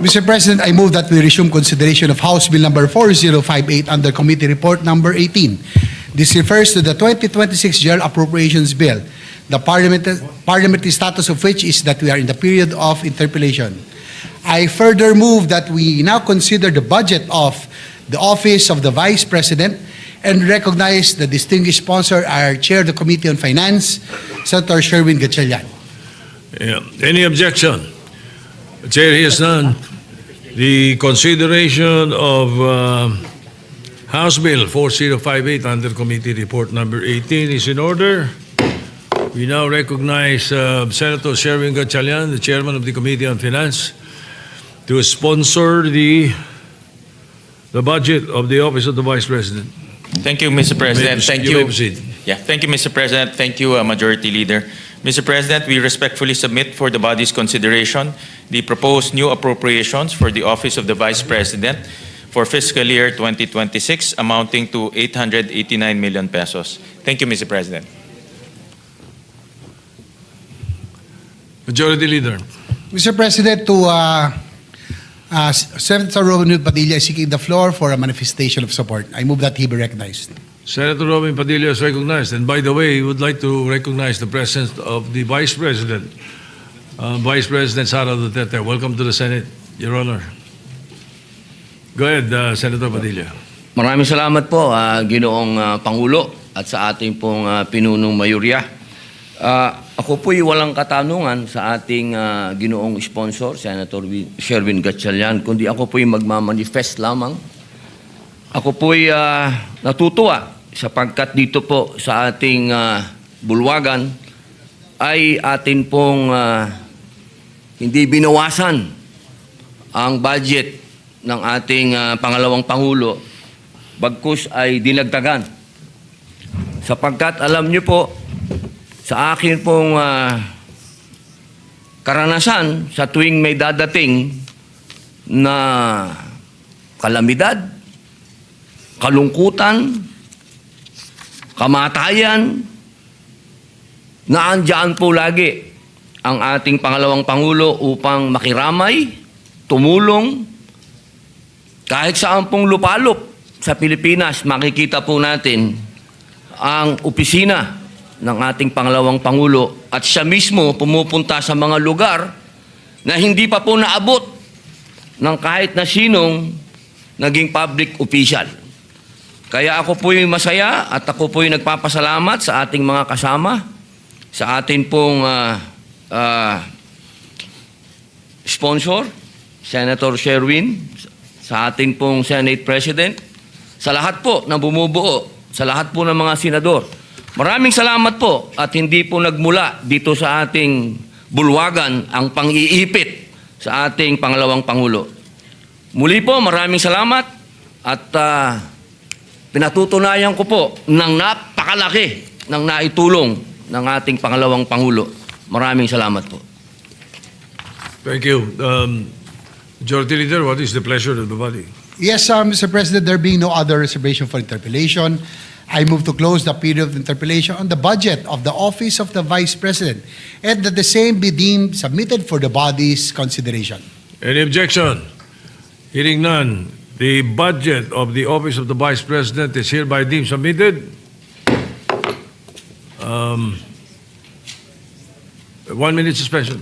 Mr. President, I move that we resume consideration of House Bill number 4058 under Committee Report number 18. This refers to the 2026 General Appropriations Bill, the parliamentary status of which is that we are in the period of interpellation. I further move that we now consider the budget of the Office of the Vice President and recognize the distinguished sponsor, our Chair of the Committee on Finance, Senator Sherwin Gatchalian. Any objection? The chair hears none. The consideration of House Bill 4058 under Committee Report number 18 is in order. We now recognize Senator Sherwin Gatchalian, the Chairman of the Committee on Finance, to sponsor the budget of the Office of the Vice President. Thank you, Mr. President. Thank you. you. May proceed. Yeah, thank you, Mr. President. Thank you, Majority Leader. Mr. President, we respectfully submit for the body's consideration the proposed new appropriations for the Office of the Vice President for fiscal year 2026 amounting to 889 million pesos. Thank you, Mr. President. Majority Leader. Mr. President, Senator Robin Padilla is seeking the floor for a manifestation of support. I move that he be recognized. Senator Robin Padilla is recognized. And by the way, we would like to recognize the presence of the Vice President, Vice President Sara Duterte. Welcome to the Senate, Your Honor. Go ahead, Senator Padilla. Maraming salamat po, Ginoong Pangulo at sa ating pong pinunong mayorya. Ako po'y walang katanungan sa ating ginoong sponsor, Senator Sherwin Gatchalian, kundi ako po'y magmamanifest lamang. Ako po'y natutuwa sapagkat dito po sa ating bulwagan ay atin pong hindi binawasan ang budget ng ating pangalawang Pangulo, bagkus ay dinagdagan. Sapagkat alam niyo po, sa akin pong karanasan sa tuwing may dadating na kalamidad, kalungkutan, kamatayan, naandyan po lagi ang ating pangalawang Pangulo upang makiramay, tumulong, kahit saan pong lupalop sa Pilipinas, makikita po natin ang opisina ng ating pangalawang Pangulo at siya mismo pumupunta sa mga lugar na hindi pa po naabot ng kahit na sinong naging public official. Kaya ako po'y masaya at ako po'y nagpapasalamat sa ating mga kasama, sa ating pong sponsor, Senator Sherwin, sa ating pong Senate President, sa lahat po na bumubuo, sa lahat po ng mga senador. Maraming salamat po at hindi po nagmula dito sa ating bulwagan ang pang-iipit sa ating pangalawang Pangulo. Muli po, maraming salamat at pinatutunayan ko po ng napakalaki ng naitulong ng ating pangalawang Pangulo. Maraming salamat po. Thank you. Majority Leader, what is the pleasure of the body? Yes, Mr. President, there being no other reservation for interpellation, I move to close the period of interpellation on the budget of the Office of the Vice President and that the same be deemed submitted for the body's consideration. Any objection? Hearing none, the budget of the Office of the Vice President is hereby deemed submitted. 1 minute suspension.